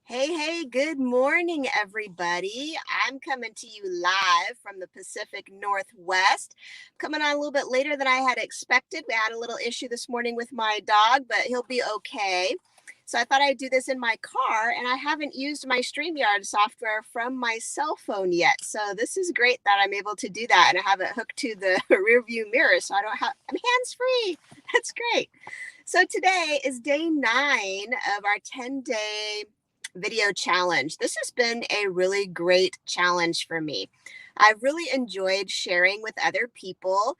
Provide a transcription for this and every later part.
Hey, good morning, everybody. I'm coming to you live from the Pacific Northwest. Coming on a little bit later than I had expected. We had a little issue this morning with my dog, but he'll be okay. So I thought I'd do this in my car, and I haven't used my StreamYard software from my cell phone yet. So this is great that I'm able to do that, and I have it hooked to the rear view mirror, so I'm hands free. That's great. So today is day 9 of our 10-day video challenge. This has been a really great challenge for me. I've really enjoyed sharing with other people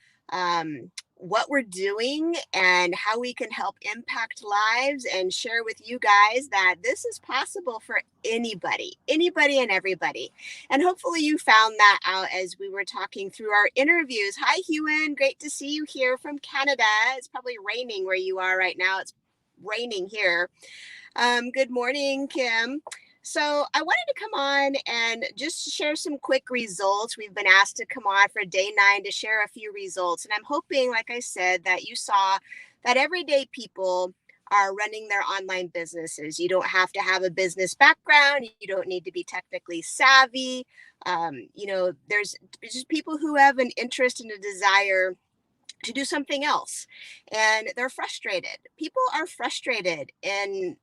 what we're doing and how we can help impact lives and share with you guys that this is possible for anybody and everybody. And hopefully you found that out as we were talking through our interviews. Hi, Hewan. Great to see you here from Canada. It's probably raining where you are right now. It's raining here. Good morning, Kim. So I wanted to come on and just share some quick results. We've been asked to come on for day 9 to share a few results. And I'm hoping, like I said, that you saw that everyday people are running their online businesses. You don't have to have a business background. You don't need to be technically savvy. There's just people who have an interest and a desire to do something else, and they're frustrated. People are frustrated in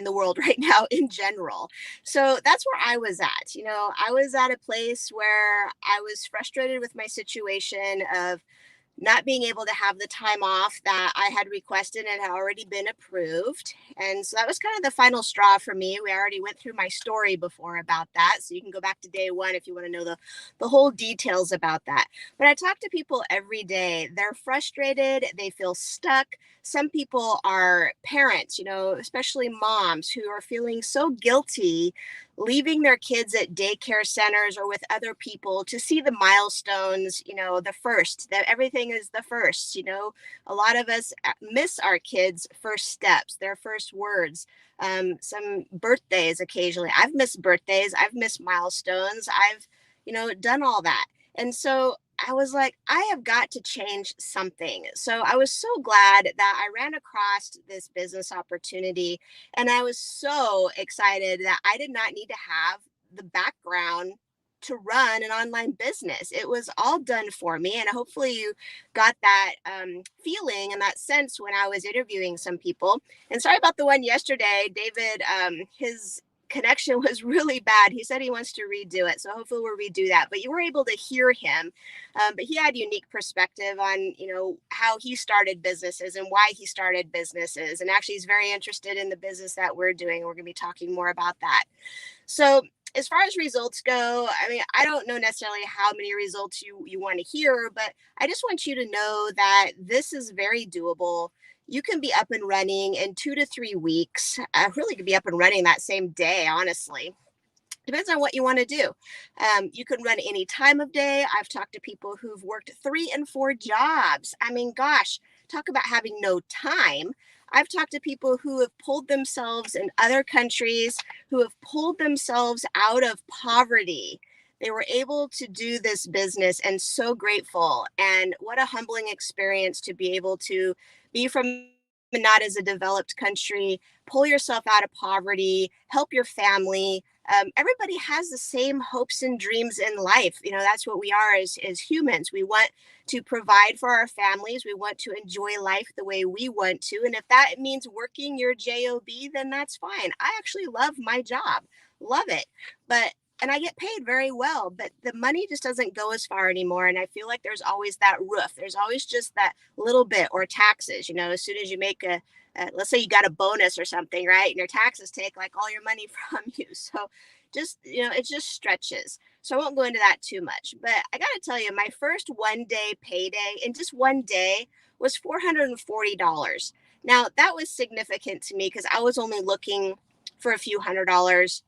the world right now in general. So that's where I was at. I was at a place where I was frustrated with my situation of not being able to have the time off that I had requested and had already been approved. And so that was kind of the final straw for me. We already went through my story before about that. So you can go back to day 1 if you want to know the whole details about that. But I talk to people every day. They're frustrated, they feel stuck. Some people are parents, especially moms who are feeling so guilty leaving their kids at daycare centers or with other people to see the milestones, the first, that everything is the first. A lot of us miss our kids' first steps, their first words, some birthdays occasionally. I've missed birthdays, I've missed milestones, I've, done all that. And so I was like, I have got to change something. So I was so glad that I ran across this business opportunity, and I was so excited that I did not need to have the background to run an online business. It was all done for me. And hopefully you got that feeling and that sense when I was interviewing some people. And sorry about the one yesterday, David, his connection was really bad. He said he wants to redo it. So hopefully we'll redo that. But you were able to hear him. But he had unique perspective on, how he started businesses and why he started businesses. And actually he's very interested in the business that we're doing. We're going to be talking more about that. So as far as results go, I mean, I don't know necessarily how many results you want to hear, but I just want you to know that this is very doable. You can be up and running in 2 to 3 weeks. I really could be up and running that same day, honestly. Depends on what you want to do. You can run any time of day. I've talked to people who've worked 3 and 4 jobs. I mean, gosh, talk about having no time. I've talked to people who have pulled themselves in other countries, who have pulled themselves out of poverty. They were able to do this business and so grateful. And what a humbling experience to be able to be from not as a developed country, pull yourself out of poverty, help your family. Everybody has the same hopes and dreams in life. That's what we are as humans. We want to provide for our families. We want to enjoy life the way we want to. And if that means working your job, then that's fine. I actually love my job, love it. And I get paid very well, but the money just doesn't go as far anymore. And I feel like there's always that roof. There's always just that little bit, or taxes. As soon as you make let's say you got a bonus or something, right? And your taxes take like all your money from you. So just, it just stretches. So I won't go into that too much. But I got to tell you, my first 1 day payday in just 1 day was $440. Now, that was significant to me because I was only looking for a few $100s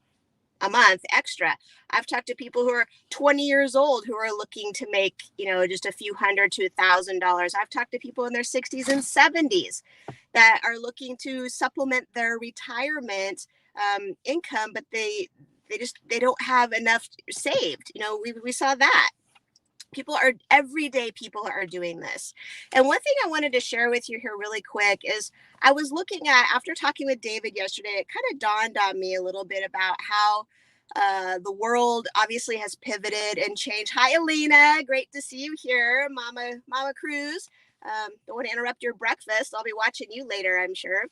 a month extra. I've talked to people who are 20 years old who are looking to make, just a few hundred to $1,000. I've talked to people in their 60s and 70s that are looking to supplement their retirement income, but they don't have enough saved. We saw that. Everyday people are doing this. And one thing I wanted to share with you here really quick is I was looking at, after talking with David yesterday, it kind of dawned on me a little bit about how the world obviously has pivoted and changed. Hi, Elena. Great to see you here, Mama Cruz. Don't want to interrupt your breakfast. I'll be watching you later, I'm sure.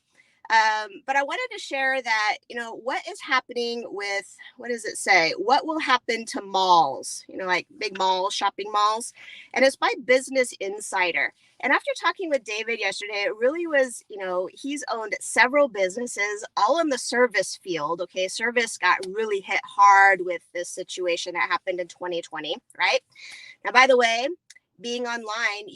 But I wanted to share that, what is happening with, what does it say? What will happen to malls, like big malls, shopping malls? And it's by Business Insider. And after talking with David yesterday, it really was, he's owned several businesses, all in the service field. Okay. Service got really hit hard with this situation that happened in 2020, right? Now, by the way, being online,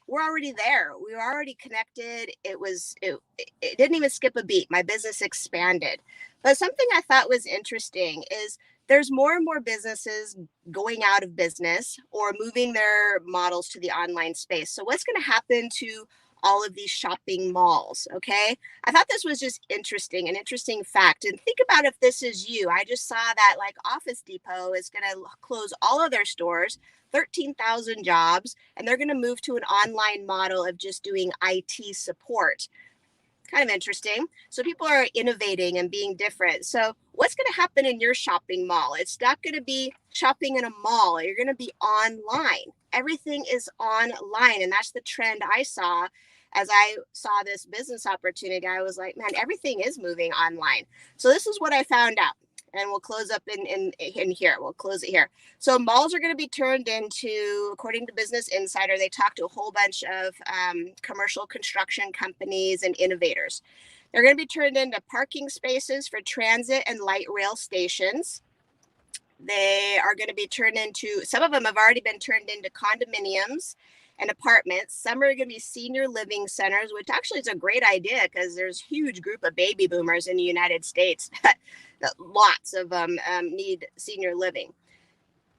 we're already there. We were already connected. It didn't even skip a beat. My business expanded. But something I thought was interesting is there's more and more businesses going out of business or moving their models to the online space. So what's going to happen to all of these shopping malls? Okay. I thought this was just interesting, an interesting fact. And think about if this is you. I just saw that like Office Depot is going to close all of their stores, 13,000 jobs, and they're going to move to an online model of just doing IT support. Kind of interesting. So people are innovating and being different. So what's going to happen in your shopping mall? It's not going to be shopping in a mall. You're going to be online. Everything is online. And that's the trend I saw as I saw this business opportunity. I was like, man, everything is moving online. So this is what I found out. And we'll close up in here. We'll close it here. So malls are going to be turned into, according to Business Insider, they talked to a whole bunch of commercial construction companies and innovators. They're going to be turned into parking spaces for transit and light rail stations. They are going to be turned into, some of them have already been turned into condominiums and apartments. Some are going to be senior living centers, which actually is a great idea because there's a huge group of baby boomers in the United States that lots of them need senior living.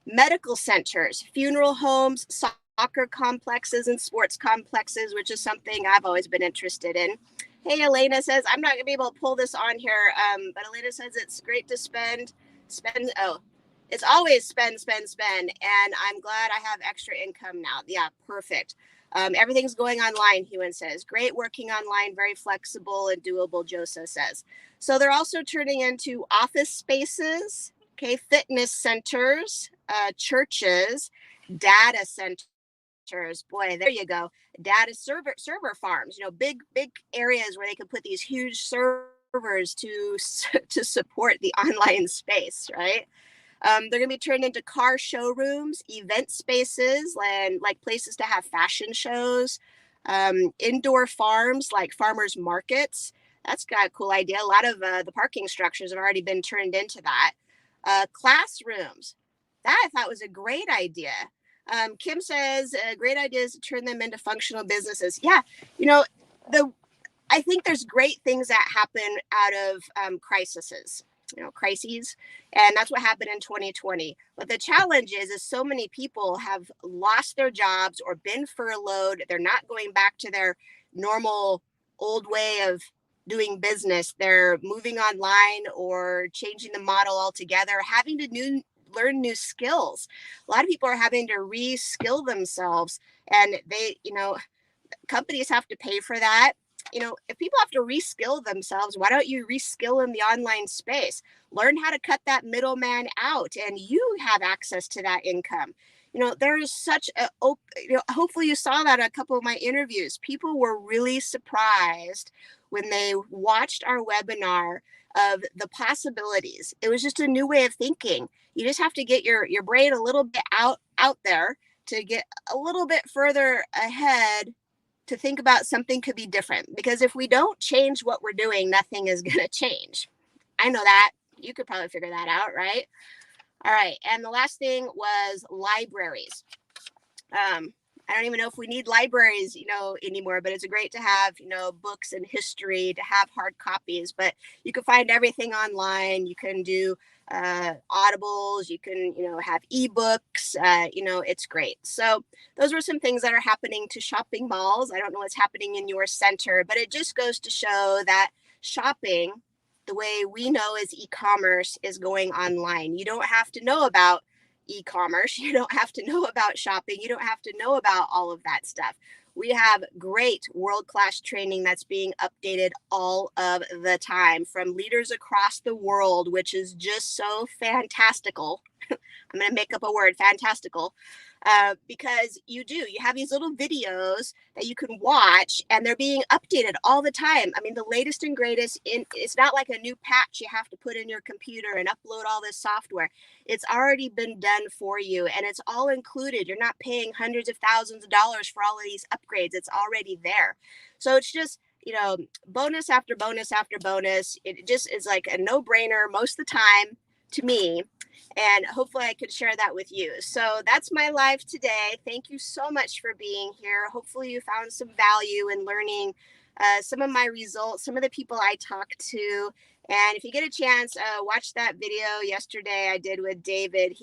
Medical centers, funeral homes, soccer complexes, and sports complexes, which is something I've always been interested in. Hey, Elena says, I'm not going to be able to pull this on here, but Elena says it's great to spend. It's always spend. And I'm glad I have extra income now. Yeah, perfect. Everything's going online, Hewan says. Great working online, very flexible and doable, Josa says. So they're also turning into office spaces, okay, fitness centers, churches, data centers. Boy, there you go. Data server farms, big areas where they can put these huge servers to support the online space, right? They're going to be turned into car showrooms, event spaces, and like places to have fashion shows, indoor farms like farmers markets. That's got a cool idea. A lot of the parking structures have already been turned into that. Classrooms. That I thought was a great idea. Kim says a great idea is to turn them into functional businesses. Yeah, I think there's great things that happen out of crises. Crises. And that's what happened in 2020. But the challenge is so many people have lost their jobs or been furloughed. They're not going back to their normal old way of doing business. They're moving online or changing the model altogether, having to learn new skills. A lot of people are having to re-skill themselves, and companies have to pay for that. If people have to reskill themselves, why don't you reskill in the online space? Learn how to cut that middleman out, and you have access to that income. There is such hopefully you saw that in a couple of my interviews. People were really surprised when they watched our webinar of the possibilities. It was just a new way of thinking. You just have to get your brain a little bit out there to get a little bit further ahead to think about something could be different. Because if we don't change what we're doing, nothing is going to change. I know that. You could probably figure that out, right? All right. And the last thing was libraries. I don't even know if we need libraries, anymore, but it's great to have, books and history, to have hard copies, but you can find everything online. You can do audibles, you can, have ebooks, it's great. So those were some things that are happening to shopping malls. I don't know what's happening in your center, but it just goes to show that shopping, the way we know as e-commerce, is going online. You don't have to know about e-commerce. You don't have to know about shopping. You don't have to know about all of that stuff. We have great world-class training that's being updated all of the time from leaders across the world, which is just so fantastical. I'm going to make up a word, fantastical, because you have these little videos that you can watch and they're being updated all the time. I mean, the latest and greatest it's not like a new patch you have to put in your computer and upload all this software. It's already been done for you and it's all included. You're not paying hundreds of thousands of dollars for all of these upgrades. It's already there. So it's just, bonus after bonus after bonus. It just is like a no-brainer most of the time to me, and hopefully I could share that with you. So that's my live today. Thank you so much for being here. Hopefully you found some value in learning some of my results, some of the people I talked to. And if you get a chance, watch that video yesterday I did with David.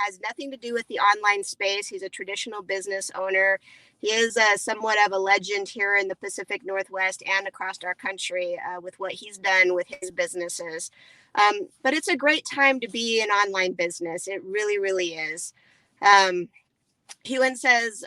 Has nothing to do with the online space. He's a traditional business owner. He is somewhat of a legend here in the Pacific Northwest and across our country with what he's done with his businesses. But it's a great time to be in online business. It really, really is. Hewen says,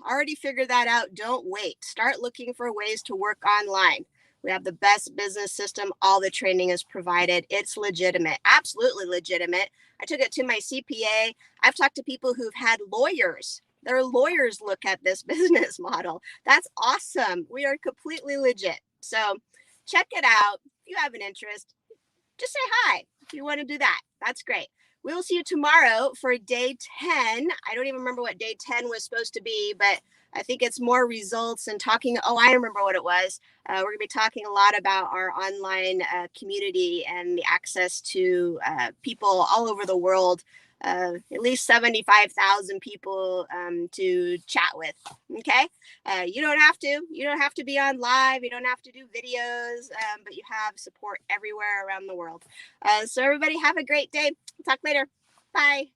already figured that out. Don't wait. Start looking for ways to work online. We have the best business system. All the training is provided. It's legitimate, absolutely legitimate. I took it to my CPA. I've talked to people who've had lawyers. Their lawyers look at this business model. That's awesome. We are completely legit. So check it out. If you have an interest, just say hi if you want to do that. That's great. We'll see you tomorrow for day 10. I don't even remember what day 10 was supposed to be, but I think it's more results and talking. Oh, I remember what it was. We're going to be talking a lot about our online community and the access to people all over the world. At least 75,000 people to chat with. Okay. You don't have to be on live. You don't have to do videos, but you have support everywhere around the world. So everybody have a great day. Talk later. Bye.